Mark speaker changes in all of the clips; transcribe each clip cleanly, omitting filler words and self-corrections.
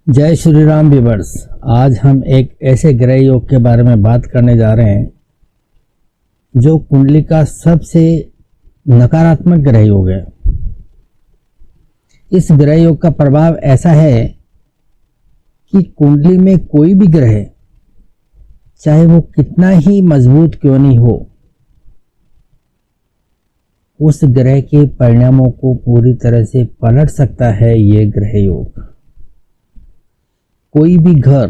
Speaker 1: जय श्री राम व्यूअर्स। आज हम एक ऐसे ग्रह योग के बारे में बात करने जा रहे हैं जो कुंडली का सबसे नकारात्मक ग्रह योग है। इस ग्रह योग का प्रभाव ऐसा है कि कुंडली में कोई भी ग्रह चाहे वो कितना ही मजबूत क्यों नहीं हो, उस ग्रह के परिणामों को पूरी तरह से पलट सकता है ये ग्रह योग। कोई भी घर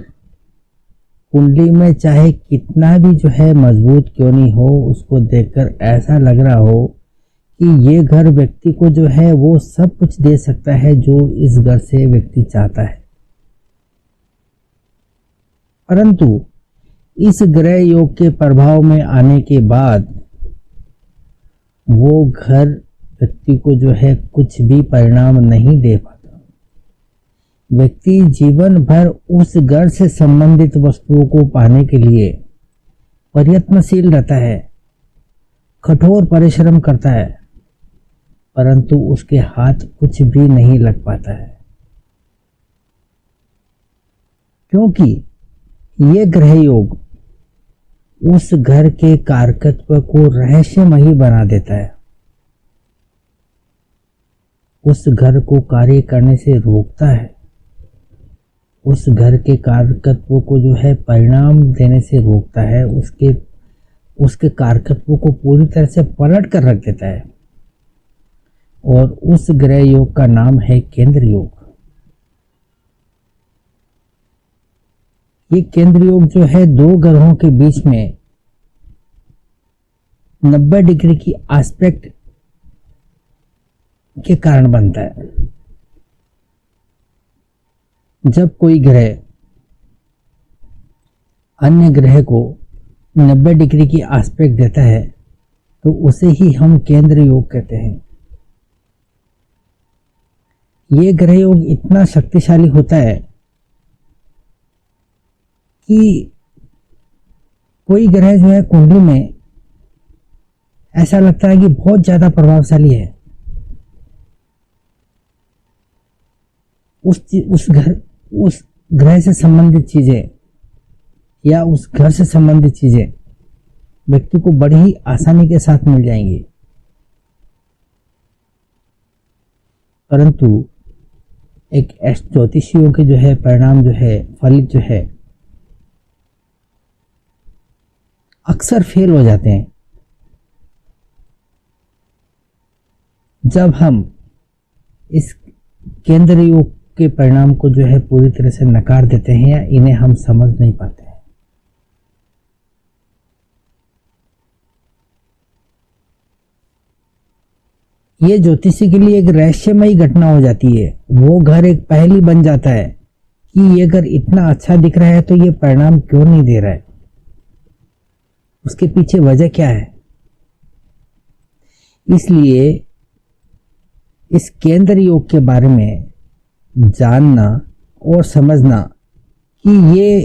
Speaker 1: कुंडली में चाहे कितना भी मजबूत क्यों नहीं हो, उसको देखकर ऐसा लग रहा हो कि ये घर व्यक्ति को वो सब कुछ दे सकता है जो इस घर से व्यक्ति चाहता है। परंतु इस ग्रह योग के प्रभाव में आने के बाद वो घर व्यक्ति को कुछ भी परिणाम नहीं दे पाता। व्यक्ति जीवन भर उस घर से संबंधित वस्तुओं को पाने के लिए प्रयत्नशील रहता है, कठोर परिश्रम करता है, परंतु उसके हाथ कुछ भी नहीं लग पाता है, क्योंकि ये ग्रह योग उस घर के कारकत्व को रहस्यमयी बना देता है, उस घर को कार्य करने से रोकता है, उस घर के कारकत्व को परिणाम देने से रोकता है, उसके कारकत्व को पूरी तरह से पलट कर रख देता है। और उस ग्रह योग का नाम है केंद्र योग। ये केंद्र योग दो ग्रहों के बीच में 90 डिग्री की एस्पेक्ट के कारण बनता है। जब कोई ग्रह अन्य ग्रह को 90 डिग्री की एस्पेक्ट देता है तो उसे ही हम केंद्र योग कहते हैं। ये ग्रह योग इतना शक्तिशाली होता है कि कोई ग्रह कुंडली में ऐसा लगता है कि बहुत ज्यादा प्रभावशाली है। उस ग्रह से संबंधित चीजें या उस घर से संबंधित चीजें व्यक्ति को बड़ी ही आसानी के साथ मिल जाएंगी, परंतु एक ज्योतिषियों के परिणाम फलित अक्सर फेल हो जाते हैं। जब हम इस केंद्र योग के परिणाम को पूरी तरह से नकार देते हैं या इन्हें हम समझ नहीं पाते हैं। ये ज्योतिषी के लिए एक रहस्यमयी घटना हो जाती है। वो घर एक पहेली बन जाता है कि ये घर इतना अच्छा दिख रहा है तो ये परिणाम क्यों नहीं दे रहा है, उसके पीछे वजह क्या है। इसलिए इस केंद्र योग के बारे में जानना और समझना कि ये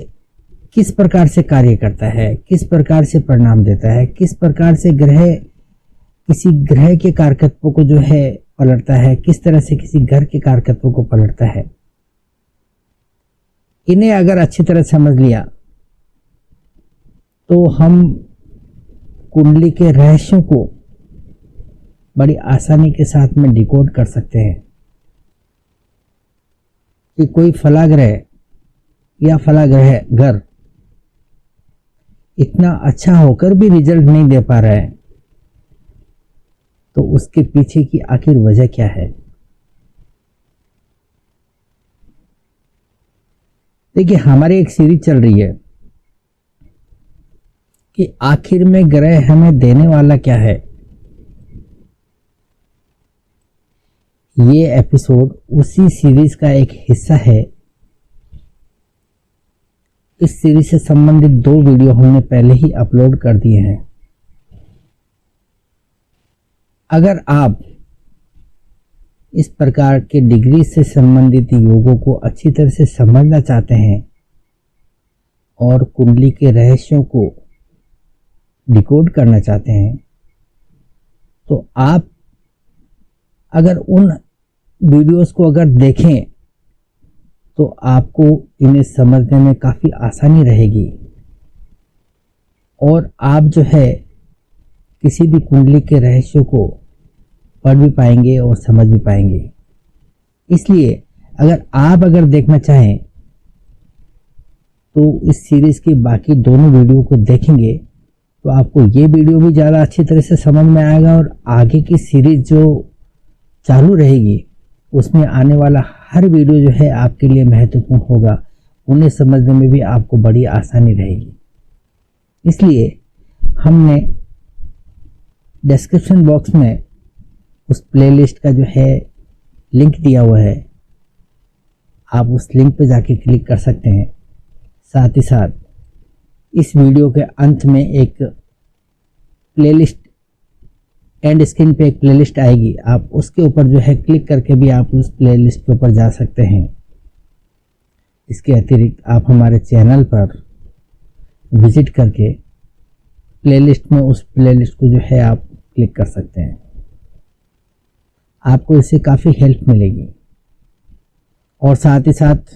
Speaker 1: किस प्रकार से कार्य करता है, किस प्रकार से परिणाम देता है, किस प्रकार से ग्रह किसी ग्रह के कारकत्व को पलटता है, किस तरह से किसी घर के कारकत्व को पलटता है, इन्हें अगर अच्छी तरह समझ लिया तो हम कुंडली के रहस्यों को बड़ी आसानी के साथ में डिकोड कर सकते हैं कि कोई फला ग्रह या फला ग्रह घर इतना अच्छा होकर भी रिजल्ट नहीं दे पा रहा है, तो उसके पीछे की आखिर वजह क्या है। देखिए, हमारी एक सीरीज चल रही है कि आखिर में ग्रह हमें देने वाला क्या है। ये एपिसोड उसी सीरीज का एक हिस्सा है। इस सीरीज से संबंधित 2 वीडियो हमने पहले ही अपलोड कर दिए हैं। अगर आप इस प्रकार के डिग्री से संबंधित योगों को अच्छी तरह से समझना चाहते हैं और कुंडली के रहस्यों को डिकोड करना चाहते हैं, तो आप अगर उन वीडियोस को अगर देखें तो आपको इन्हें समझने में काफ़ी आसानी रहेगी और आप जो है किसी भी कुंडली के रहस्यों को पढ़ भी पाएंगे और समझ भी पाएंगे। इसलिए अगर देखना चाहें तो इस सीरीज़ की बाकी दोनों वीडियो को देखेंगे तो आपको ये वीडियो भी ज़्यादा अच्छी तरह से समझ में आएगा और आगे की सीरीज़ जो चालू रहेगी उसमें आने वाला हर वीडियो जो है आपके लिए महत्वपूर्ण होगा, उन्हें समझने में भी आपको बड़ी आसानी रहेगी। इसलिए हमने डिस्क्रिप्शन बॉक्स में उस प्लेलिस्ट का जो है लिंक दिया हुआ है, आप उस लिंक पर जाके क्लिक कर सकते हैं। साथ ही साथ इस वीडियो के अंत में एक प्लेलिस्ट एंड स्क्रीन पे एक प्लेलिस्ट आएगी, आप उसके ऊपर जो है क्लिक करके भी आप उस प्लेलिस्ट के ऊपर जा सकते हैं। इसके अतिरिक्त आप हमारे चैनल पर विजिट करके प्लेलिस्ट में उस प्लेलिस्ट को जो है आप क्लिक कर सकते हैं। आपको इससे काफ़ी हेल्प मिलेगी। और साथ ही साथ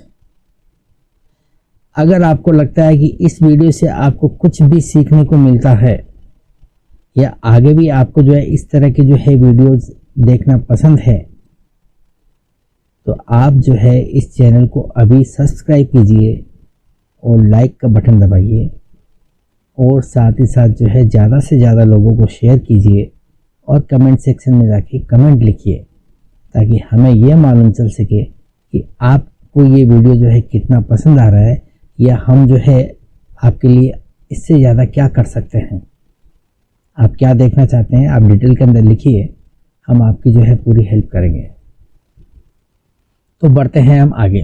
Speaker 1: अगर आपको लगता है कि इस वीडियो से आपको कुछ भी सीखने को मिलता है या आगे भी आपको जो है इस तरह के जो है वीडियोस देखना पसंद है, तो आप जो है इस चैनल को अभी सब्सक्राइब कीजिए और लाइक का बटन दबाइए और साथ ही साथ जो है ज़्यादा से ज़्यादा लोगों को शेयर कीजिए और कमेंट सेक्शन में जाके कमेंट लिखिए ताकि हमें यह मालूम चल सके कि आपको ये वीडियो जो है कितना पसंद आ रहा है या हम जो है आपके लिए इससे ज़्यादा क्या कर सकते हैं। आप क्या देखना चाहते हैं आप डिटेल के अंदर लिखिए, हम आपकी जो है पूरी हेल्प करेंगे। तो बढ़ते हैं हम आगे।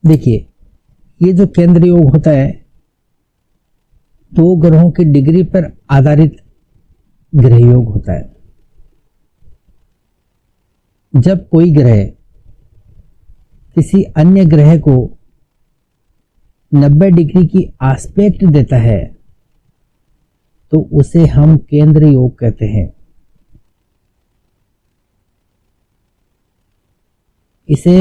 Speaker 1: देखिए, ये जो केंद्र योग होता है 2 ग्रहों की डिग्री पर आधारित ग्रह योग होता है। जब कोई ग्रह किसी अन्य ग्रह को 90 डिग्री की आस्पेक्ट देता है तो उसे हम केंद्र योग कहते हैं। इसे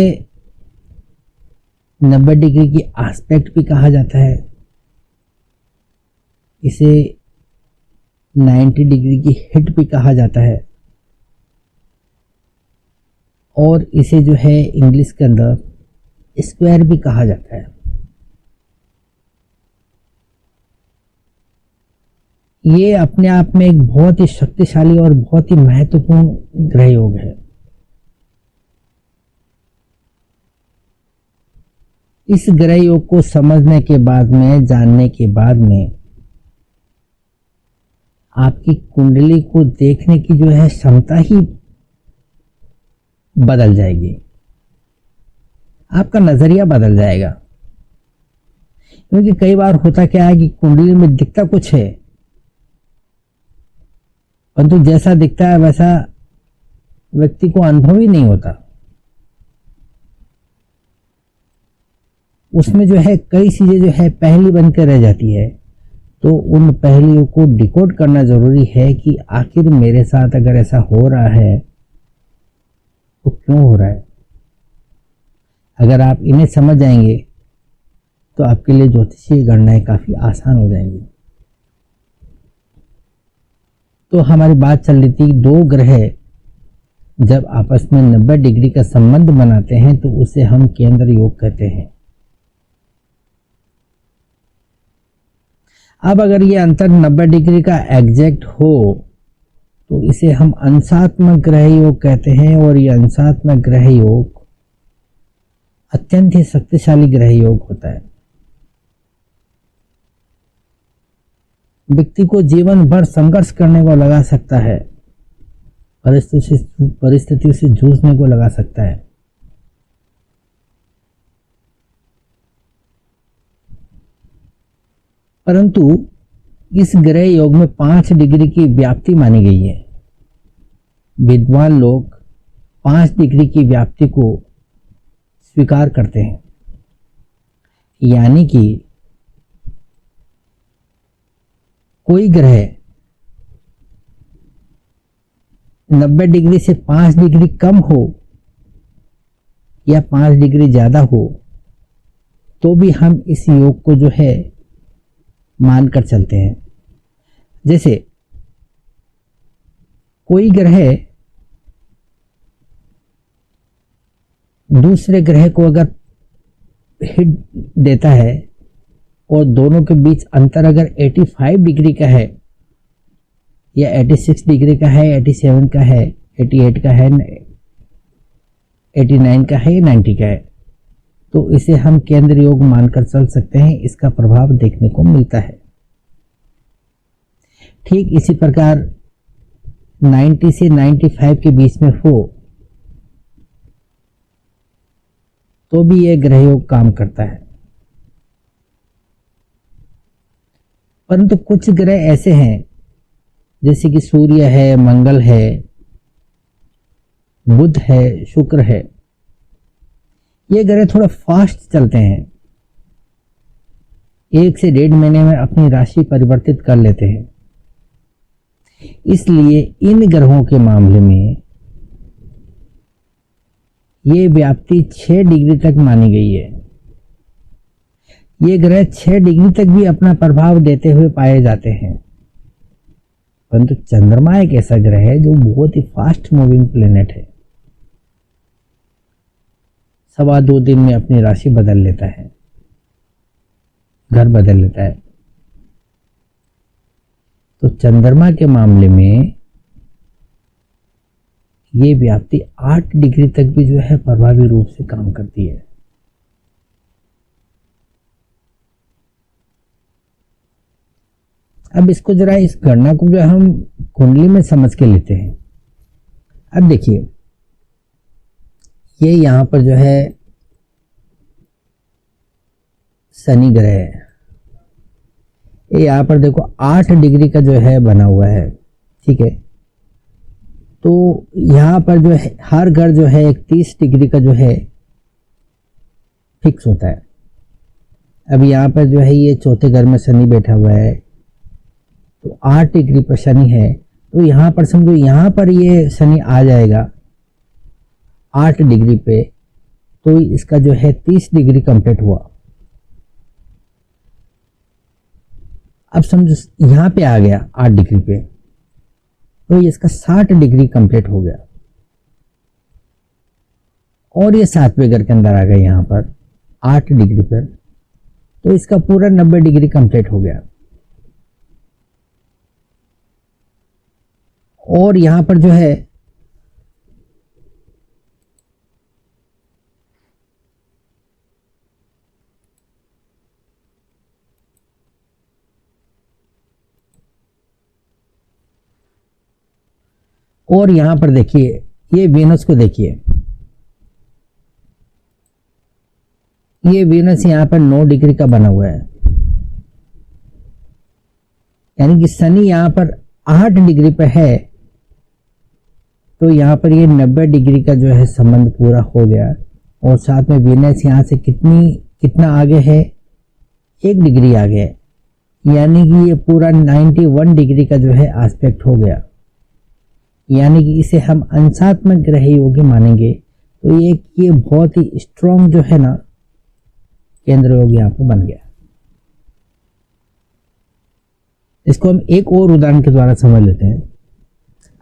Speaker 1: 90 डिग्री की आस्पेक्ट भी कहा जाता है, इसे 90 डिग्री की हिट भी कहा जाता है और इसे जो है इंग्लिश के अंदर स्क्वायर भी कहा जाता है। ये अपने आप में एक बहुत ही शक्तिशाली और बहुत ही महत्वपूर्ण ग्रह योग है। इस ग्रह योग को समझने के बाद में, जानने के बाद में आपकी कुंडली को देखने की जो है क्षमता ही बदल जाएगी, आपका नजरिया बदल जाएगा। क्योंकि कई बार होता क्या है कि कुंडली में दिखता कुछ है परंतु जैसा दिखता है वैसा व्यक्ति को अनुभव ही नहीं होता। उसमें जो है कई चीजें जो है पहेली बनकर रह जाती है। तो उन पहेलियों को डिकोड करना जरूरी है कि आखिर मेरे साथ अगर ऐसा हो रहा है तो क्यों हो रहा है। अगर आप इन्हें समझ जाएंगे तो आपके लिए ज्योतिषीय गणनाएं काफी आसान हो जाएंगी। तो हमारी बात चल रही थी 2 ग्रह जब आपस में 90 डिग्री का संबंध बनाते हैं तो उसे हम केंद्र योग कहते हैं। अब अगर ये अंतर 90 डिग्री का एग्जैक्ट हो तो इसे हम अंशात्मक ग्रह योग कहते हैं और ये अंशात्मक ग्रह योग अत्यंत ही शक्तिशाली ग्रह योग होता है। व्यक्ति को जीवन भर संघर्ष करने को लगा सकता है, परिस्थितियों से जूझने को लगा सकता है। परंतु इस ग्रह योग में 5 डिग्री की व्याप्ति मानी गई है। विद्वान लोग 5 डिग्री की व्याप्ति को स्वीकार करते हैं, यानी कि कोई ग्रह 90 डिग्री से 5 डिग्री कम हो या 5 डिग्री ज़्यादा हो तो भी हम इस योग को जो है मान कर चलते हैं। जैसे कोई ग्रह दूसरे ग्रह को अगर हिट देता है और दोनों के बीच अंतर अगर 85 डिग्री का है या 86 डिग्री का है, 87 का है, 88 का है, 89 का है या 90 का है, तो इसे हम केंद्र योग मानकर चल सकते हैं। इसका प्रभाव देखने को मिलता है। ठीक इसी प्रकार 90 से 95 के बीच में हो तो भी यह ग्रह योग काम करता है। परंतु कुछ ग्रह ऐसे हैं जैसे कि सूर्य है, मंगल है, बुध है, शुक्र है, ये ग्रह थोड़ा फास्ट चलते हैं। 1 से 1.5 महीने में अपनी राशि परिवर्तित कर लेते हैं। इसलिए इन ग्रहों के मामले में ये व्याप्ति 6 डिग्री तक मानी गई है। ये ग्रह 6 डिग्री तक भी अपना प्रभाव देते हुए पाए जाते हैं। परंतु चंद्रमा एक ऐसा ग्रह है जो बहुत ही फास्ट मूविंग प्लेनेट है। 2.25 दिन में अपनी राशि बदल लेता है, घर बदल लेता है। तो चंद्रमा के मामले में ये व्याप्ति 8 डिग्री तक भी जो है प्रभावी रूप से काम करती है। अब इसको जरा इस गणना को जो हम कुंडली में समझ के लेते हैं। अब देखिए, ये यहां पर जो है शनि ग्रह है। ये यहां पर देखो 8 डिग्री का जो है बना हुआ है, ठीक है। तो यहां पर जो है हर घर जो है 30 डिग्री का जो है फिक्स होता है। अब यहां पर जो है ये चौथे घर में शनि बैठा हुआ है, तो 8 डिग्री पर शनि है। तो यहां पर समझो यहां पर ये शनि आ जाएगा 8 डिग्री पे, तो इसका जो है 30 डिग्री कंप्लीट हुआ। अब समझो यहां पे आ गया 8 डिग्री पे, तो इसका 60 डिग्री कंप्लीट हो गया। और ये 7वें घर के अंदर आ गया यहां पर 8 डिग्री पर, तो इसका पूरा 90 डिग्री कंप्लीट हो गया। और यहां पर जो है और यहां पर देखिए, ये वीनस को देखिए, ये वीनस यहां पर 9 डिग्री का बना हुआ है। यानी कि शनि यहां पर 8 डिग्री पर है, तो यहां पर ये 90 डिग्री का जो है संबंध पूरा हो गया। और साथ में वीनस यहां से कितना आगे है, 1 डिग्री आगे है। यानी कि ये पूरा 91 डिग्री का जो है एस्पेक्ट हो गया। यानी कि इसे हम अंशात्मक ग्रह योगी मानेंगे। तो ये बहुत ही स्ट्रॉन्ग जो है ना केंद्र योग यहाँ पर बन गया। इसको हम एक और उदाहरण के द्वारा समझ लेते हैं।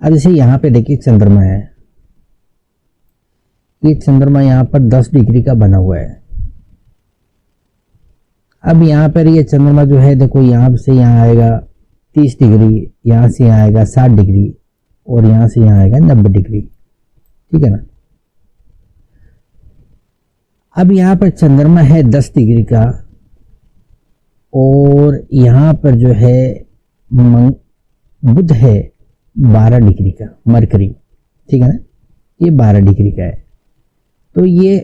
Speaker 1: अब जैसे यहाँ पे देखिए चंद्रमा है, ये चंद्रमा यहाँ पर 10 डिग्री का बना हुआ है। अब यहाँ पर ये चंद्रमा जो है देखो, यहाँ से यहाँ आएगा 30 डिग्री, यहाँ से यहाँ आएगा 60 डिग्री, और यहां से यहां आएगा 90 डिग्री, ठीक है ना। अब यहां पर चंद्रमा है 10 डिग्री का, और यहां पर जो है बुध है 12 डिग्री का, मरकरी, ठीक है ना, ये 12 डिग्री का है। तो ये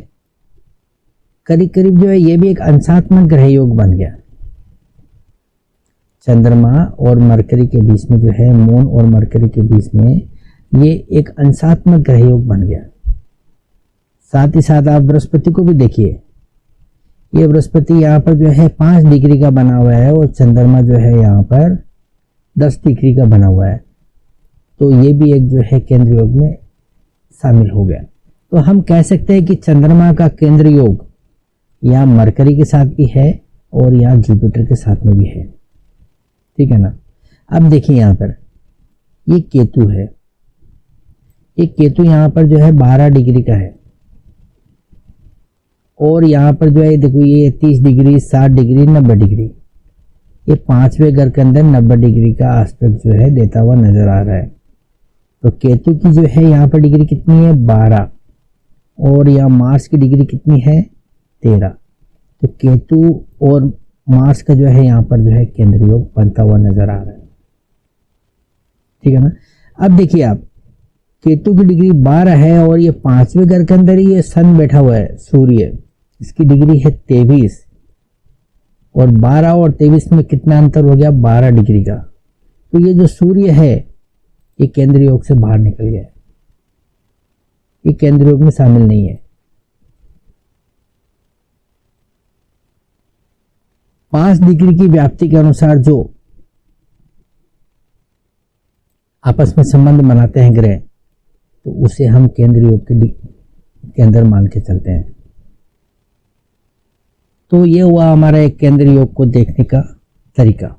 Speaker 1: करीब करीब जो है ये भी एक अंशात्मक ग्रह योग बन गया। चंद्रमा और मरकरी के बीच में जो है, मून और मरकरी के बीच में ये एक अंशात्मक ग्रह योग बन गया। साथ ही साथ आप बृहस्पति को भी देखिए, ये बृहस्पति यहाँ पर जो है 5 डिग्री का बना हुआ है, और चंद्रमा जो है यहाँ पर 10 डिग्री का बना हुआ है। तो ये भी एक जो है केंद्र योग में शामिल हो गया। तो हम कह सकते हैं कि चंद्रमा का केंद्र योग या मरकरी के साथ भी है और या जुपिटर के साथ में भी है, ठीक है ना। अब देखिए यहाँ पर ये केतु है, ये केतु यहाँ पर जो है 12 डिग्री का है और यहाँ पर जो है देखो ये 30 डिग्री, 60 डिग्री, 90 डिग्री, ये 5वें घर के अंदर 90 डिग्री का एस्पेक्ट जो है देता हुआ नजर आ रहा है। तो केतु की जो है यहाँ पर डिग्री कितनी है 12 और यहाँ मार्स की डिग्री कितनी है 13। तो केतु और मार्स का जो है यहाँ पर जो है केंद्र योग बनता हुआ नजर आ रहा है, ठीक है ना। अब देखिए आप केतु की डिग्री 12 है और ये 5वें घर के अंदर ही ये सन बैठा हुआ है सूर्य, इसकी डिग्री है 23 और 12 और 23 में कितना अंतर हो गया 12 डिग्री का। तो ये जो सूर्य है ये केंद्र योग से बाहर निकल गया है, ये केंद्र योग में शामिल नहीं है। 5 डिग्री की व्याप्ति के अनुसार जो आपस में संबंध बनाते हैं ग्रह, तो उसे हम केंद्र योग के अंदर मान के चलते हैं। तो ये हुआ हमारा एक केंद्र योग को देखने का तरीका।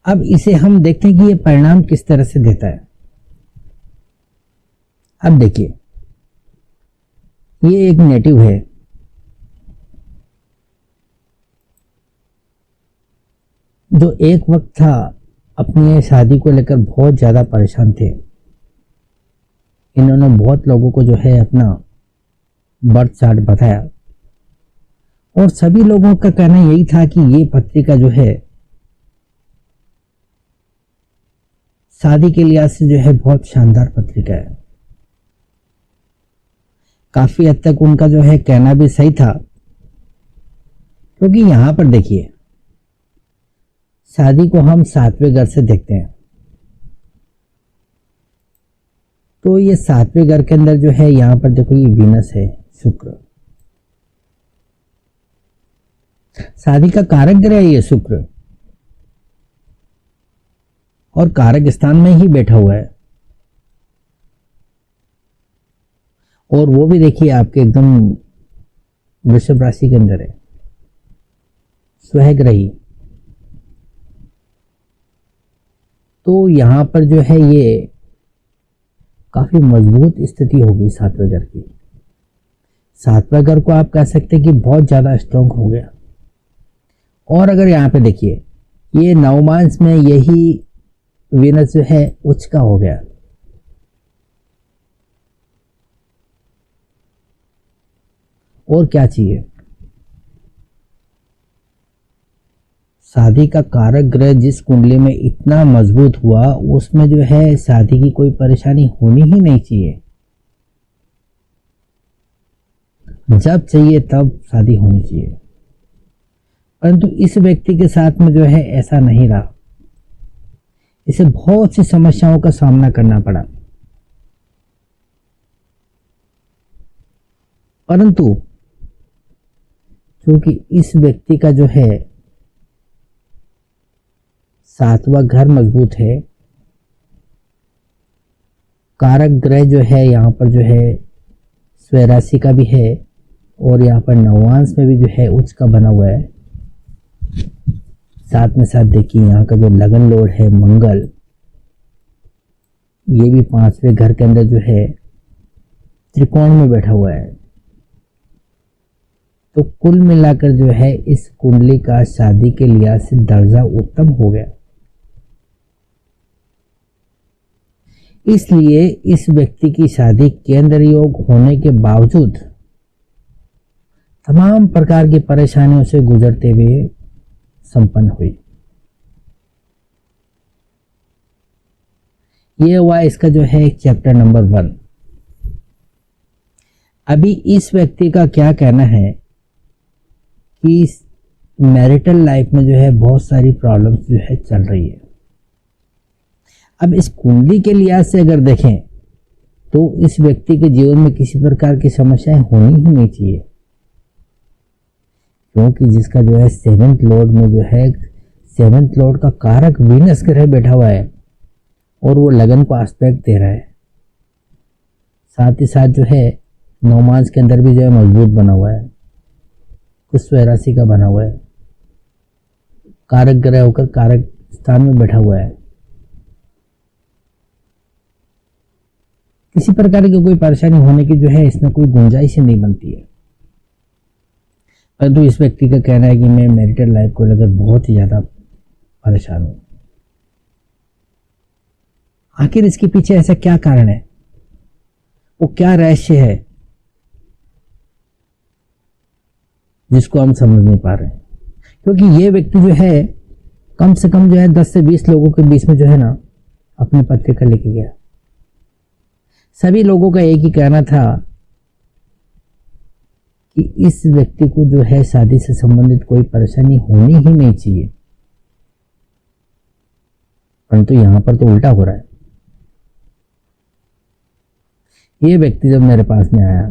Speaker 1: अब इसे हम देखते हैं कि ये परिणाम किस तरह से देता है। अब देखिए ये एक नेटिव है, जो एक वक्त था अपनी शादी को लेकर बहुत ज़्यादा परेशान थे। इन्होंने बहुत लोगों को जो है अपना बर्थ चार्ट बताया और सभी लोगों का कहना यही था कि ये पत्रिका जो है शादी के लिहाज से जो है बहुत शानदार पत्रिका है। काफी हद तक उनका जो है कहना भी सही था, क्योंकि यहां पर देखिए शादी को हम 7वें घर से देखते हैं। तो ये 7वें घर के अंदर जो है यहां पर देखो ये वीनस है, शुक्र, शादी का कारक ग्रह है ये शुक्र और कारक स्थान में ही बैठा हुआ है। और वो भी देखिए आपके एकदम वृषभ राशि के अंदर है, स्वग्रही। तो यहां पर जो है ये काफी मजबूत स्थिति होगी 7वें घर की। 7वां घर को आप कह सकते हैं कि बहुत ज्यादा स्ट्रांग हो गया। और अगर यहाँ पे देखिए ये नवमांश में यही वीनस जो है उच्च का हो गया। और क्या चाहिए, शादी का कारक ग्रह जिस कुंडली में इतना मजबूत हुआ उसमें जो है शादी की कोई परेशानी होनी ही नहीं चाहिए। जब चाहिए तब शादी होनी चाहिए, परंतु इस व्यक्ति के साथ में जो है ऐसा नहीं रहा। इसे बहुत सी समस्याओं का सामना करना पड़ा। परंतु क्योंकि इस व्यक्ति का जो है 7वां घर मजबूत है, कारक ग्रह जो है यहाँ पर जो है स्वराशि का भी है और यहाँ पर नवांश में भी जो है उच्च का बना हुआ है। साथ में साथ देखिए यहाँ का जो लगन लॉर्ड है मंगल, ये भी 5वें घर के अंदर जो है त्रिकोण में बैठा हुआ है। तो कुल मिलाकर जो है इस कुंडली का शादी के लिहाज से दर्जा उत्तम हो गया। इसलिए इस व्यक्ति की शादी केंद्र योग होने के बावजूद तमाम प्रकार की परेशानियों से गुजरते हुए संपन्न हुई। ये हुआ इसका जो है चैप्टर नंबर 1। अभी इस व्यक्ति का क्या कहना है कि मैरिटल लाइफ में जो है बहुत सारी प्रॉब्लम्स जो है चल रही है। अब इस कुंडली के लिहाज से अगर देखें तो इस व्यक्ति के जीवन में किसी प्रकार की समस्याएं होनी ही नहीं चाहिए, क्योंकि जिसका जो है 7th लॉर्ड में जो है 7th लॉर्ड का कारक वीनस ग्रह बैठा हुआ है और वो लगन को एस्पेक्ट दे रहा है। साथ ही साथ जो है नौमांस के अंदर भी जो है मजबूत बना हुआ है, पुष्य राशि का बना हुआ है, कारक ग्रह होकर कारक स्थान में बैठा हुआ है। किसी प्रकार की कोई परेशानी होने की जो है इसमें कोई गुंजाइश ही नहीं बनती है। परंतु इस व्यक्ति का कहना है कि मैं मैरिटल लाइफ को लेकर बहुत ही ज्यादा परेशान हूं। आखिर इसके पीछे ऐसा क्या कारण है, वो क्या रहस्य है जिसको हम समझ नहीं पा रहे हैं। क्योंकि ये व्यक्ति जो है कम से कम जो है 10 से 20 लोगों के बीच में जो है ना अपनी पत्रिका लेके गया। सभी लोगों का एक ही कहना था कि इस व्यक्ति को जो है शादी से संबंधित कोई परेशानी होनी ही नहीं चाहिए, परंतु यहां पर तो उल्टा हो रहा है। ये व्यक्ति जब मेरे पास में आया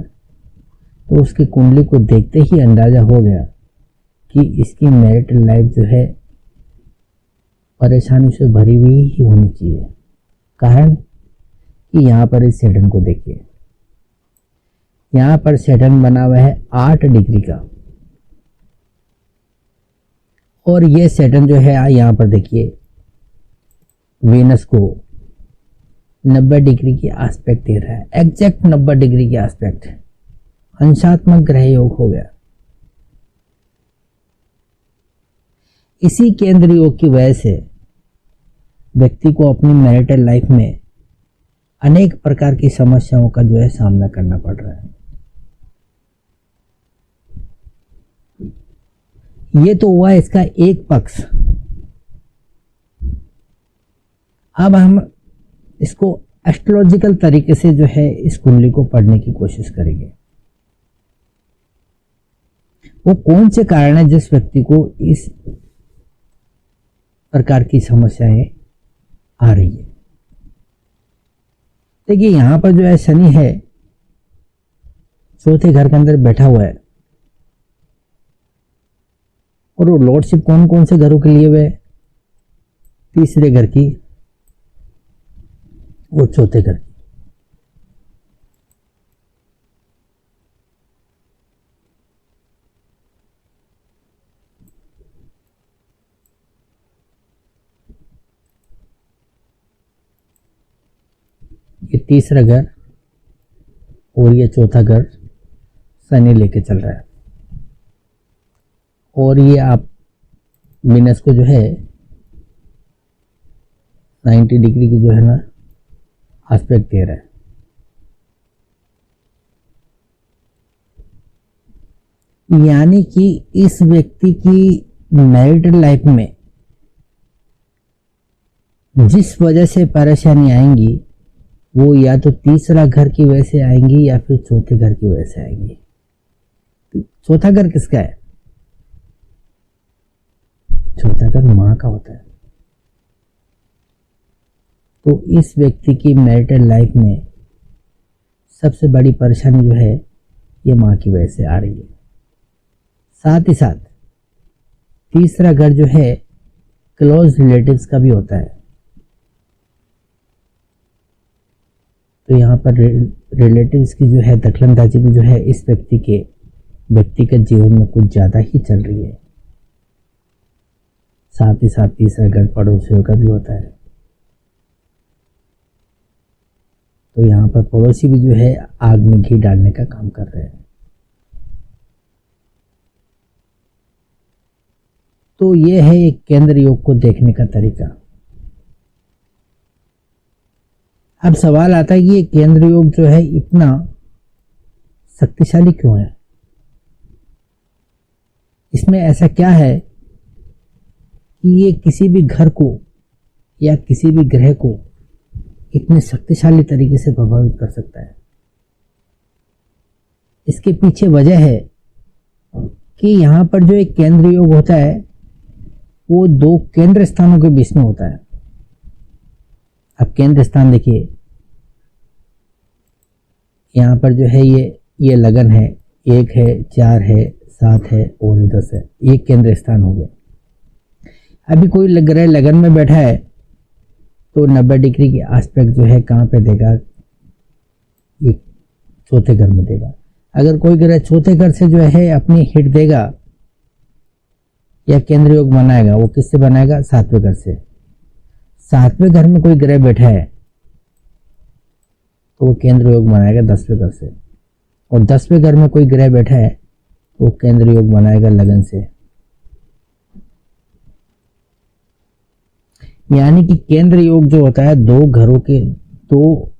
Speaker 1: तो उसकी कुंडली को देखते ही अंदाजा हो गया कि इसकी मैरिटल लाइफ जो है परेशानी से भरी हुई ही होनी चाहिए। कारण कि यहाँ पर इस सैटर्न को देखिए, यहाँ पर सैटर्न बना हुआ है 8 डिग्री का, और ये सैटर्न जो है यहाँ पर देखिए वीनस को 90 डिग्री की एस्पेक्ट दे रहा है, एग्जैक्ट 90 डिग्री की एस्पेक्ट, अंशात्मक ग्रह योग हो गया। इसी केंद्र योग की वजह से व्यक्ति को अपनी मैरिटल लाइफ में अनेक प्रकार की समस्याओं का जो है सामना करना पड़ रहा है। ये तो हुआ इसका एक पक्ष। अब हम इसको एस्ट्रोलॉजिकल तरीके से जो है इस कुंडली को पढ़ने की कोशिश करेंगे। वो कौन से कारण है जिस व्यक्ति को इस प्रकार की समस्याएं आ रही है। देखिए यहां पर जो है शनि है चौथे घर के अंदर बैठा हुआ है, और वो लॉर्डशिप कौन कौन से घरों के लिए हुए, तीसरे घर की और चौथे घर की। ये तीसरा घर और ये चौथा घर शनि लेके चल रहा है, और ये आप वीनस को जो है 90 डिग्री की जो है ना एस्पेक्ट दे रहा है। यानी कि इस व्यक्ति की मैरिटल लाइफ में जिस वजह से परेशानी आएंगी वो या तो तीसरा घर की वजह से आएंगी या फिर चौथे घर की वजह से आएंगी। चौथा घर किसका है? चौथा घर मां का होता है। तो इस व्यक्ति की मैरिटल लाइफ में सबसे बड़ी परेशानी जो है ये मां की वजह से आ रही है। साथ ही साथ तीसरा घर जो है क्लोज रिलेटिव्स का भी होता है। तो यहाँ पर रिलेटिव्स की जो है दखलंदाजी भी जो है इस व्यक्ति के व्यक्तिगत जीवन में कुछ ज़्यादा ही चल रही है। साथ ही साथ तीसरा घर पड़ोसियों का भी होता है। तो यहाँ पर पड़ोसी भी जो है आग में घी डालने का काम कर रहे हैं। तो ये है एक केंद्र योग को देखने का तरीका। अब सवाल आता है कि ये केंद्र योग जो है इतना शक्तिशाली क्यों है? इसमें ऐसा क्या है कि ये किसी भी घर को या किसी भी ग्रह को इतने शक्तिशाली तरीके से प्रभावित कर सकता है? इसके पीछे वजह है कि यहाँ पर जो एक केंद्र योग होता है वो दो केंद्र स्थानों के बीच में होता है। अब केंद्र स्थान देखिए, यहाँ पर जो है ये लगन है, 1 है, 4 है, 7 है और 10 है। ये केंद्र स्थान हो गया। अभी कोई ग्रह लगन में बैठा है तो 90 डिग्री की एस्पेक्ट जो है कहाँ पे देगा? ये चौथे घर में देगा। अगर कोई ग्रह चौथे घर से जो है अपनी हिट देगा या केंद्र योग बनाएगा, वो किससे बनाएगा? सातवें घर से। सातवें घर में कोई ग्रह बैठा है तो वो केंद्र योग बनाएगा 10वें घर से, और 10वें घर में कोई ग्रह बैठा है तो वो केंद्र योग बनाएगा लगन से। यानी कि केंद्र योग जो होता है दो घरों के, दो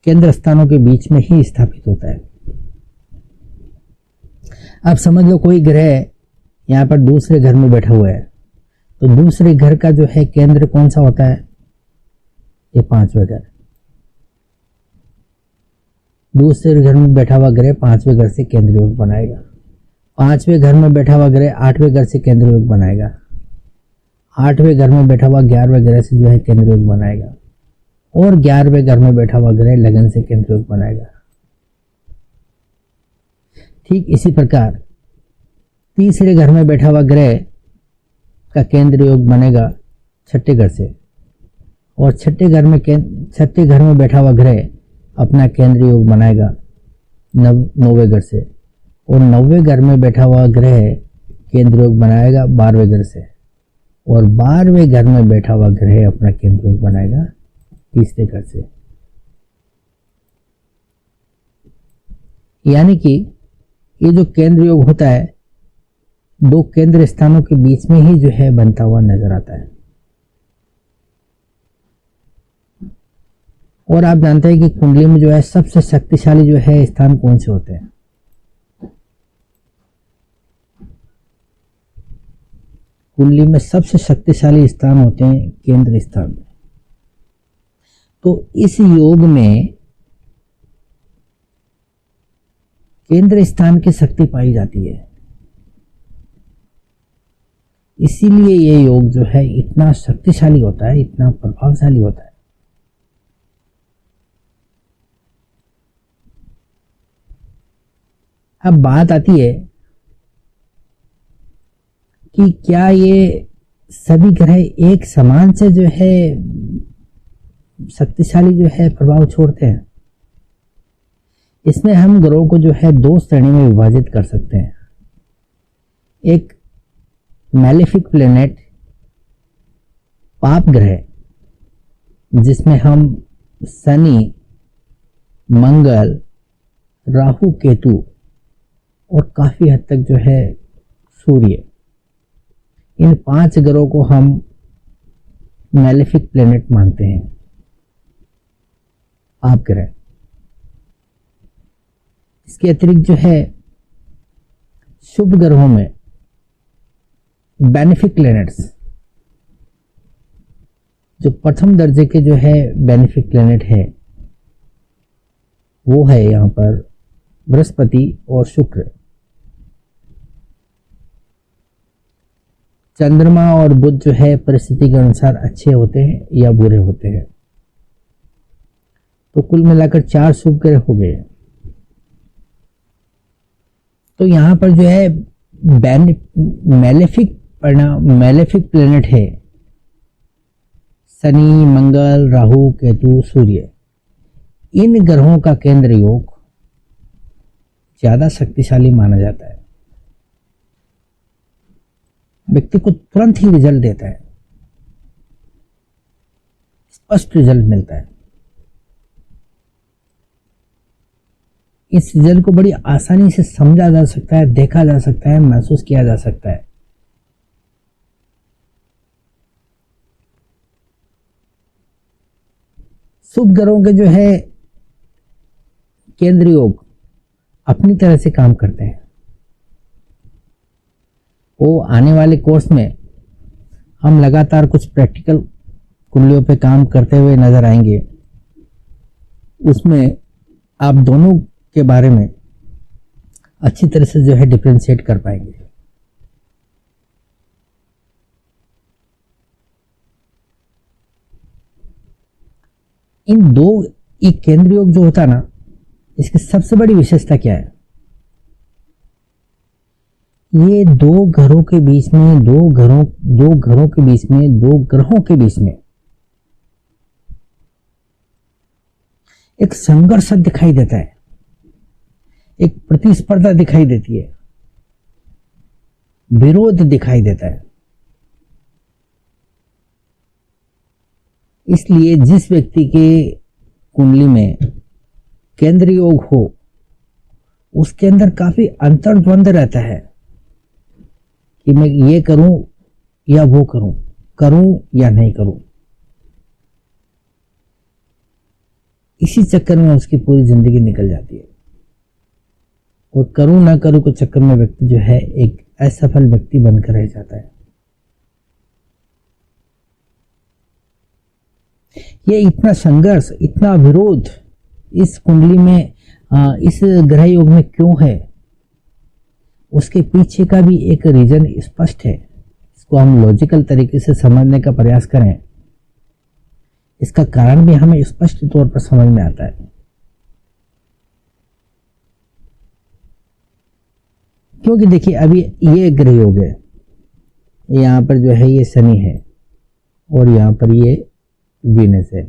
Speaker 1: केंद्र स्थानों के बीच में ही स्थापित होता है। अब समझ लो कोई ग्रह यहाँ पर दूसरे घर में बैठा हुआ है, तो दूसरे घर का जो है केंद्र कौन सा होता है? ये पांचवें घर। दूसरे घर में बैठा हुआ ग्रह पांचवें घर से केंद्र योग बनाएगा। पांचवें घर में बैठा हुआ ग्रह आठवें घर से केंद्र योग बनाएगा। आठवें घर में बैठा हुआ 11वें ग्रह से जो है केंद्र योग बनाएगा, और 11वें घर में बैठा हुआ ग्रह लगन से केंद्र योग बनाएगा। ठीक इसी प्रकार तीसरे घर में बैठा हुआ ग्रह का केंद्र योग बनेगा छठे घर से, और छठे घर में बैठा हुआ ग्रह अपना केंद्र योग बनाएगा नौवें घर से, और 9वें घर में बैठा हुआ ग्रह केंद्र योग बनाएगा 12वें घर से, और 12वें घर में बैठा हुआ ग्रह अपना केंद्र योग बनाएगा तीसरे घर से। यानी कि ये जो केंद्र योग होता है दो केंद्र स्थानों के बीच में ही जो है बनता हुआ नजर आता है। और आप जानते हैं कि कुंडली में जो है सबसे शक्तिशाली जो है स्थान कौन से होते हैं? कुंडली में सबसे शक्तिशाली स्थान होते हैं केंद्र स्थान। तो इस योग में केंद्र स्थान की शक्ति पाई जाती है, इसीलिए ये योग जो है इतना शक्तिशाली होता है, इतना प्रभावशाली होता है। अब बात आती है कि क्या ये सभी ग्रह एक समान से जो है शक्तिशाली जो है प्रभाव छोड़ते हैं? इसमें हम ग्रहों को जो है दो श्रेणी में विभाजित कर सकते हैं। एक मैलेफिक प्लेनेट, पाप ग्रह, जिसमें हम शनि, मंगल, राहु, केतु और काफी हद तक जो है सूर्य, इन 5 ग्रहों को हम मैलेफिक प्लेनेट मानते हैं, पाप ग्रह। इसके अतिरिक्त जो है शुभ ग्रहों में बेनिफिक प्लैनेट्स, जो प्रथम दर्जे के जो है बेनिफिक प्लैनेट है वो है यहां पर बृहस्पति और शुक्र। चंद्रमा और बुध जो है परिस्थिति के अनुसार अच्छे होते हैं या बुरे होते हैं। तो कुल मिलाकर 4 शुभ ग्रह हो गए। तो यहां पर जो है मैलेफिक प्लेनेट है शनि, मंगल, राहु, केतु, सूर्य। इन ग्रहों का केंद्र योग ज्यादा शक्तिशाली माना जाता है, व्यक्ति को तुरंत ही रिजल्ट देता है, स्पष्ट रिजल्ट मिलता है। इस रिजल्ट को बड़ी आसानी से समझा जा सकता है, देखा जा सकता है, महसूस किया जा सकता है। शुभ ग्रहों के जो है केंद्र योग अपनी तरह से काम करते हैं। वो आने वाले कोर्स में हम लगातार कुछ प्रैक्टिकल कुंडलियों पे काम करते हुए नजर आएंगे। उसमें आप दोनों के बारे में अच्छी तरह से जो है डिफरेंशिएट कर पाएंगे। इन दो एक केंद्र योग जो होता है ना, इसकी सबसे बड़ी विशेषता क्या है? ये दो घरों के बीच में, दो घरों के बीच में, दो ग्रहों के बीच में एक संघर्ष दिखाई देता है, एक प्रतिस्पर्धा दिखाई देती है, विरोध दिखाई देता है। इसलिए जिस व्यक्ति के कुंडली में केंद्र योग हो, उसके अंदर काफी अंतर्द्वंद रहता है कि मैं ये करूं या वो करूं, करूं या नहीं करूं। इसी चक्कर में उसकी पूरी जिंदगी निकल जाती है और करूं ना करूं के चक्कर में व्यक्ति जो है एक असफल व्यक्ति बनकर रह जाता है। ये इतना संघर्ष, इतना विरोध इस कुंडली में, इस ग्रह योग में क्यों है, उसके पीछे का भी एक रीजन स्पष्ट है। इसको हम लॉजिकल तरीके से समझने का प्रयास करें, इसका कारण भी हमें स्पष्ट तौर पर समझ में आता है। क्योंकि देखिए अभी ये ग्रह योग है, यहाँ पर जो है ये शनि है और यहाँ पर ये वीनस है।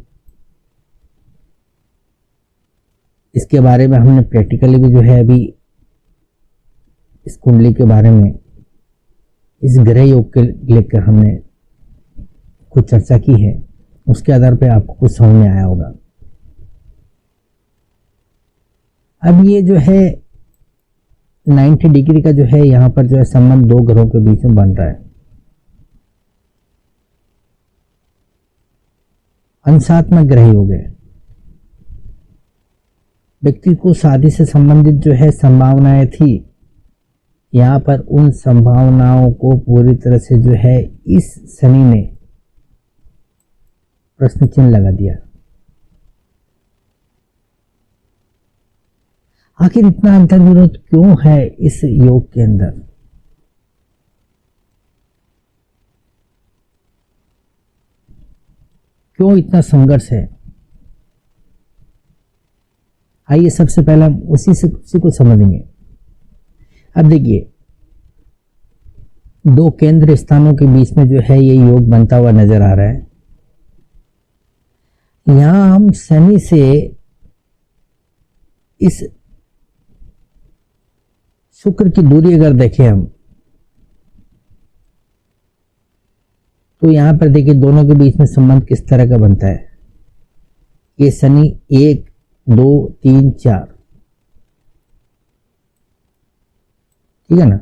Speaker 1: इसके बारे में हमने प्रैक्टिकली भी जो है अभी इस कुंडली के बारे में, इस ग्रह योग के लेकर हमने कुछ चर्चा की है, उसके आधार पे आपको कुछ समझ में आया होगा। अब ये जो है 90 डिग्री का जो है यहाँ पर जो है संबंध दो ग्रहों के बीच में बन रहा है। अंशात्मक ग्रह योग है। व्यक्ति को शादी से संबंधित जो है संभावनाएं थी, यहाँ पर उन संभावनाओं को पूरी तरह से जो है इस शनि ने प्रश्न चिन्ह लगा दिया। आखिर इतना अंतर्विरोध क्यों है इस योग के अंदर? क्यों इतना संघर्ष है? आइए सबसे पहले हम उसी को समझेंगे। अब देखिए, दो केंद्र स्थानों के बीच में जो है ये योग बनता हुआ नजर आ रहा है। यहां हम शनि से इस शुक्र की दूरी अगर देखें हम, तो यहां पर देखिए दोनों के बीच में संबंध किस तरह का बनता है। ये शनि 1 2 3 4, ठीक है ना।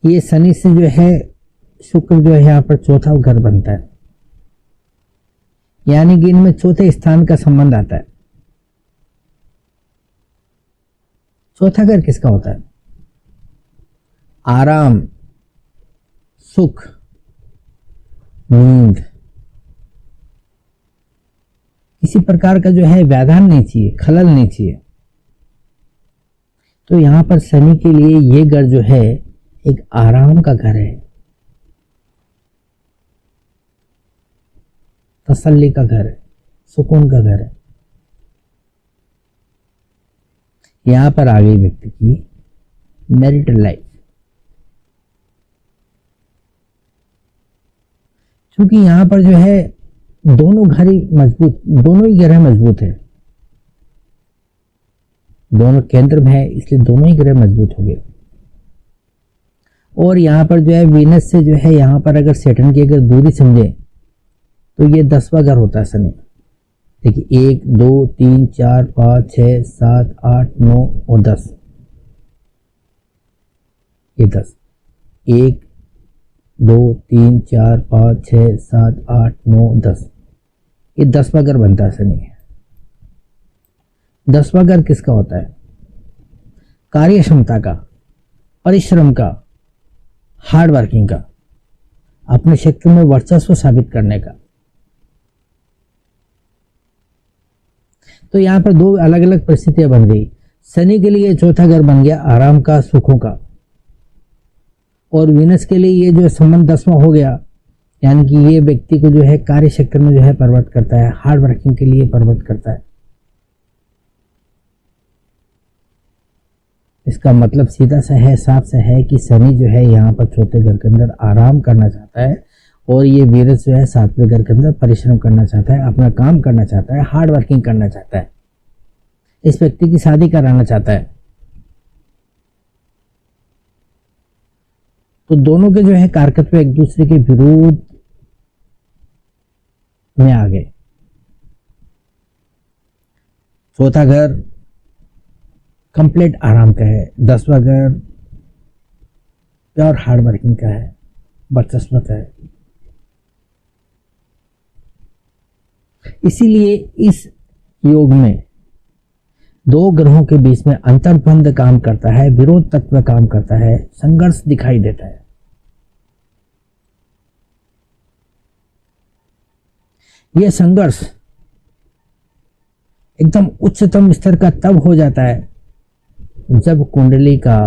Speaker 1: ये शनि से जो है शुक्र जो है यहाँ पर चौथा घर बनता है, यानी कि इनमें चौथे स्थान का संबंध आता है। चौथा घर किसका होता है? आराम, सुख, नींद। किसी प्रकार का जो है व्याधान नहीं चाहिए, खलल नहीं चाहिए। तो यहां पर शनि के लिए ये घर जो है एक आराम का घर है, तसल्ली का घर है, सुकून का घर है। यहां पर आ गई व्यक्ति की मैरिटल लाइफ। क्योंकि यहां पर जो है दोनों घर ही मजबूत, दोनों ही ग्रह मजबूत है, दोनों केंद्र में है, इसलिए दोनों ही ग्रह मजबूत हो गए। और यहां पर जो है वीनस से जो है यहां पर अगर सैटर्न की अगर दूरी समझे तो ये 10वां घर होता है शनि। देखिए 1 2 3 4 5 6 7 8 9 और 10, ये 10, 1 2 3 4 5 6 7 8 9 10, ये 10वां घर बनता है शनि। 10वां घर किसका होता है? कार्य क्षमता का, परिश्रम का, हार्ड वर्किंग का, अपने क्षेत्र में वर्चस्व साबित करने का। तो यहां पर दो अलग अलग परिस्थितियां बन गई। शनि के लिए चौथा घर बन गया आराम का, सुखों का, और वीनस के लिए ये जो संबंध 10वां हो गया, यानी कि ये व्यक्ति को जो है कार्य क्षेत्र में जो है प्रवृत्त करता है, हार्ड वर्किंग के लिए प्रवृत्त करता है। इसका मतलब सीधा सा है, साफ सा है कि शनि जो है यहाँ पर चौथे घर के अंदर आराम करना चाहता है और ये वीरस जो है सातवें घर के अंदर परिश्रम करना चाहता है, अपना काम करना चाहता है, हार्ड वर्किंग करना चाहता है, इस व्यक्ति की शादी कराना चाहता है। तो दोनों के जो है कारकत्व एक दूसरे के विरोध में आ गए। चौथा घर कंप्लीट आराम का है, 10वां घर प्योर हार्ड वर्किंग का है, वर्चस्व का है। इसीलिए इस योग में दो ग्रहों के बीच में अंतर्बंध काम करता है, विरोध तत्व काम करता है, संघर्ष दिखाई देता है। यह संघर्ष एकदम उच्चतम स्तर का तब हो जाता है जब कुंडली का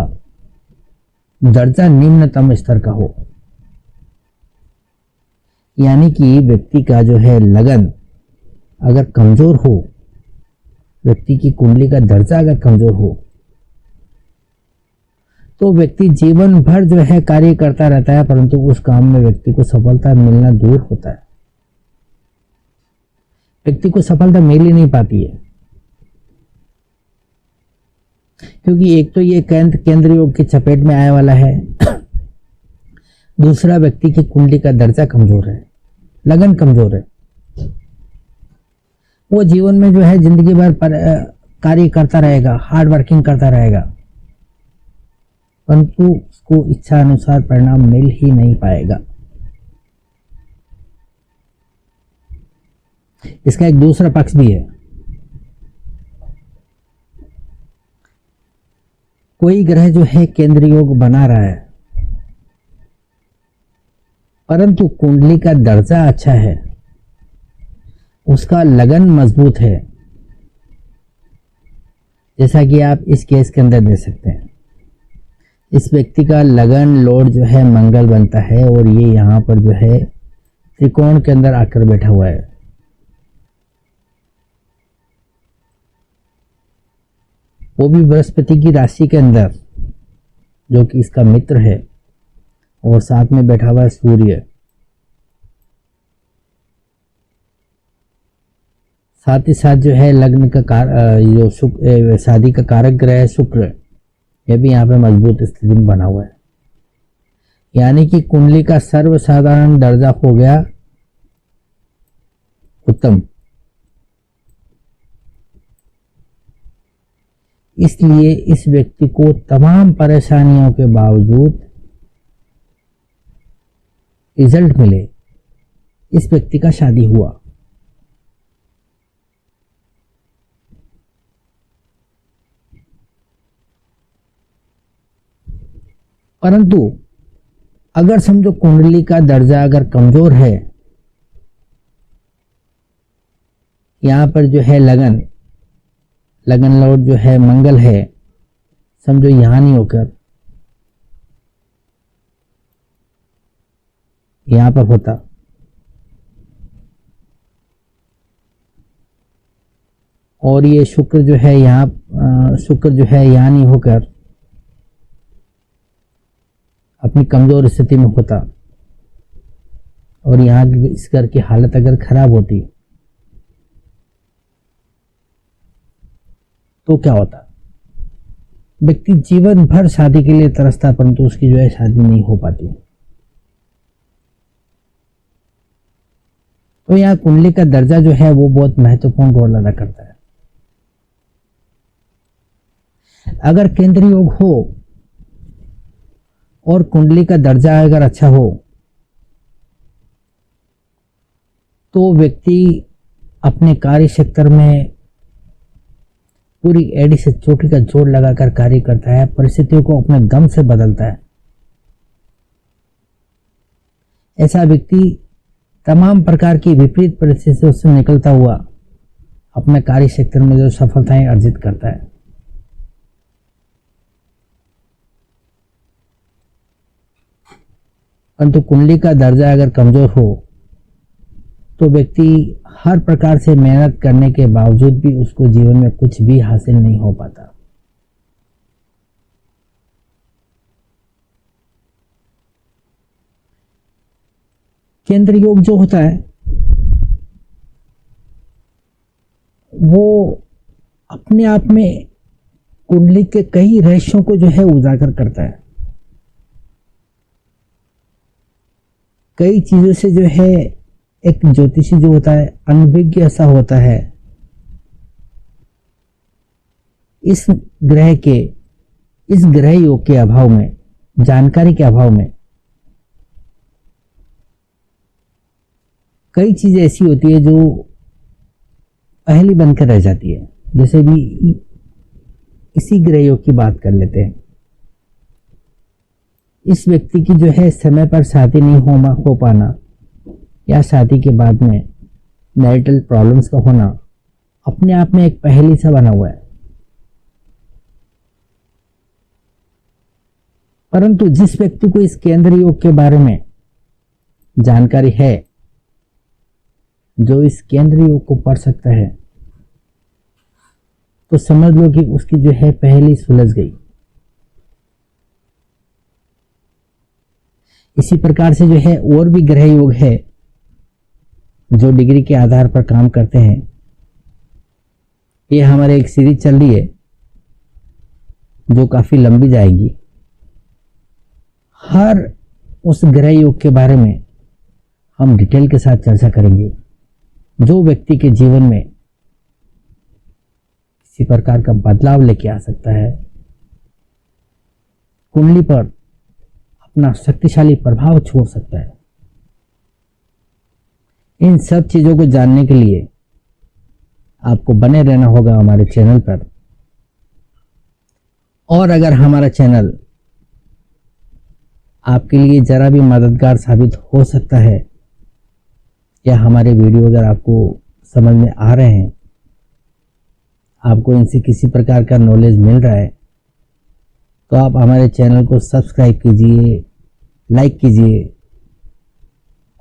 Speaker 1: दर्जा निम्नतम स्तर का हो, यानी कि व्यक्ति का जो है लगन अगर कमजोर हो, व्यक्ति की कुंडली का दर्जा अगर कमजोर हो, तो व्यक्ति जीवन भर जो है कार्य करता रहता है, परंतु उस काम में व्यक्ति को सफलता मिलना दूर होता है। व्यक्ति को सफलता मिल ही नहीं पाती है, क्योंकि एक तो ये केंद्र योग की चपेट में आने वाला है, दूसरा व्यक्ति की कुंडली का दर्जा कमजोर है, लगन कमजोर है। वो जीवन में जो है जिंदगी भर कार्य करता रहेगा, हार्ड वर्किंग करता रहेगा, परंतु उसको इच्छा अनुसार परिणाम मिल ही नहीं पाएगा। इसका एक दूसरा पक्ष भी है। कोई ग्रह जो है केंद्र योग बना रहा है, परंतु कुंडली का दर्जा अच्छा है, उसका लगन मजबूत है, जैसा कि आप इस केस के अंदर देख सकते हैं। इस व्यक्ति का लगन लॉर्ड जो है मंगल बनता है और ये यहाँ पर जो है त्रिकोण के अंदर आकर बैठा हुआ है। वो भी बृहस्पति की राशि के अंदर, जो कि इसका मित्र है, और साथ में बैठा हुआ है सूर्य। साथ ही साथ जो है लग्न का जो शादी का कारक ग्रह है शुक्र, यह भी यहाँ पे मजबूत स्थिति में बना हुआ है, यानी कि कुंडली का सर्वसाधारण दर्जा हो गया उत्तम। इसलिए इस व्यक्ति को तमाम परेशानियों के बावजूद रिजल्ट मिले, इस व्यक्ति का शादी हुआ। परंतु अगर समझो कुंडली का दर्जा अगर कमजोर है, यहां पर जो है लगन लॉर्ड जो है मंगल है, समझो यहां नहीं होकर यहां पर होता, और ये शुक्र जो है यहां नहीं होकर अपनी कमजोर स्थिति में होता, और यहाँ इस घर की हालत अगर खराब होती तो क्या होता? व्यक्ति जीवन भर शादी के लिए तरसता, परंतु उसकी जो है शादी नहीं हो पाती। तो यहाँ कुंडली का दर्जा जो है वो बहुत महत्वपूर्ण रोल अदा करता है। अगर केंद्र योग हो और कुंडली का दर्जा अगर अच्छा हो, तो व्यक्ति अपने कार्य क्षेत्र में पूरी एड़ी से चोटी का जोर लगाकर कार्य करता है, परिस्थितियों को अपने दम से बदलता है। ऐसा व्यक्ति तमाम प्रकार की विपरीत परिस्थितियों से निकलता हुआ अपने कार्य क्षेत्र में जो सफलताएं अर्जित करता है। परंतु कुंडली का दर्जा अगर कमजोर हो तो व्यक्ति हर प्रकार से मेहनत करने के बावजूद भी उसको जीवन में कुछ भी हासिल नहीं हो पाता। केंद्र योग जो होता है वो अपने आप में कुंडली के कई रहस्यों को जो है उजागर करता है। कई चीजों से जो है एक ज्योतिषी जो होता है अनभिज्ञ ऐसा होता है। इस ग्रह योग के अभाव में, जानकारी के अभाव में कई चीजें ऐसी होती है जो पहली बनकर रह जाती है। जैसे भी इसी ग्रह योग की बात कर लेते हैं। इस व्यक्ति की जो है समय पर शादी नहीं हो पाना या शादी के बाद में मैरिटल प्रॉब्लम्स का होना अपने आप में एक पहेली सा बना हुआ है। परंतु जिस व्यक्ति को इस केंद्र योग के बारे में जानकारी है, जो इस केंद्र योग को पढ़ सकता है, तो समझ लो कि उसकी जो है पहेली सुलझ गई। इसी प्रकार से जो है और भी ग्रह योग है जो डिग्री के आधार पर काम करते हैं। ये हमारे एक सीरीज चल रही है जो काफी लंबी जाएगी। हर उस ग्रह योग के बारे में हम डिटेल के साथ चर्चा करेंगे। जो व्यक्ति के जीवन में किसी प्रकार का बदलाव लेके आ सकता है, कुंडली पर अपना शक्तिशाली प्रभाव छोड़ सकता है। इन सब चीजों को जानने के लिए आपको बने रहना होगा हमारे चैनल पर। और अगर हमारा चैनल आपके लिए जरा भी मददगार साबित हो सकता है या हमारे वीडियो अगर आपको समझ में आ रहे हैं, आपको इनसे किसी प्रकार का नॉलेज मिल रहा है, तो आप हमारे चैनल को सब्सक्राइब कीजिए, लाइक कीजिए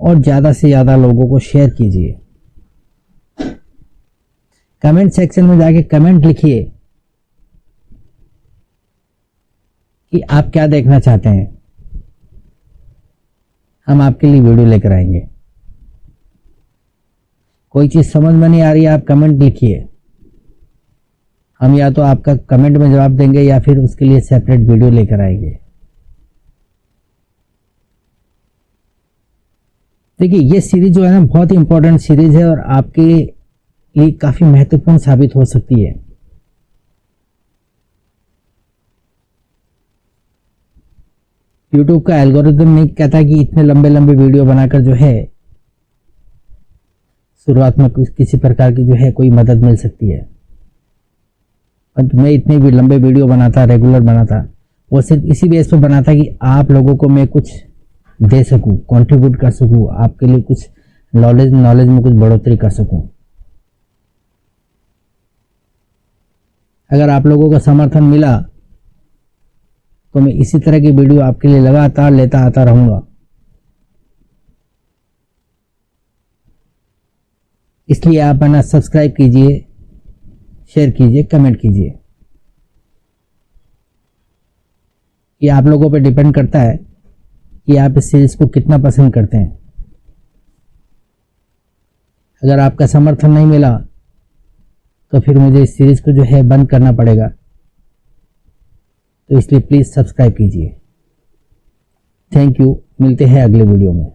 Speaker 1: और ज़्यादा से ज़्यादा लोगों को शेयर कीजिए। कमेंट सेक्शन में जाके कमेंट लिखिए कि आप क्या देखना चाहते हैं। हम आपके लिए वीडियो लेकर आएंगे। कोई चीज़ समझ में नहीं आ रही है, आप कमेंट लिखिए। हम या तो आपका कमेंट में जवाब देंगे या फिर उसके लिए सेपरेट वीडियो लेकर आएंगे। देखिए, ये सीरीज जो है ना बहुत ही इंपॉर्टेंट सीरीज है और आपके लिए काफी महत्वपूर्ण साबित हो सकती है। यूट्यूब का एल्गोरिथम नहीं कहता कि इतने लंबे लंबे वीडियो बनाकर जो है शुरुआत में किसी प्रकार की जो है कोई मदद मिल सकती है। मैं इतने भी लंबे वीडियो बनाता, रेगुलर बनाता, वो सिर्फ इसी बेस पर बनाता कि आप लोगों को मैं कुछ दे सकूं, कंट्रीब्यूट कर सकूं, आपके लिए कुछ नॉलेज में कुछ बढ़ोतरी कर सकूं। अगर आप लोगों का समर्थन मिला तो मैं इसी तरह की वीडियो आपके लिए लगातार लेता आता रहूंगा। इसलिए आप ना सब्सक्राइब कीजिए, शेयर कीजिए, कमेंट कीजिए। ये आप लोगों पे डिपेंड करता है कि आप इस सीरीज को कितना पसंद करते हैं। अगर आपका समर्थन नहीं मिला तो फिर मुझे इस सीरीज को जो है बंद करना पड़ेगा। तो इसलिए प्लीज सब्सक्राइब कीजिए। Thank you. मिलते हैं अगले वीडियो में।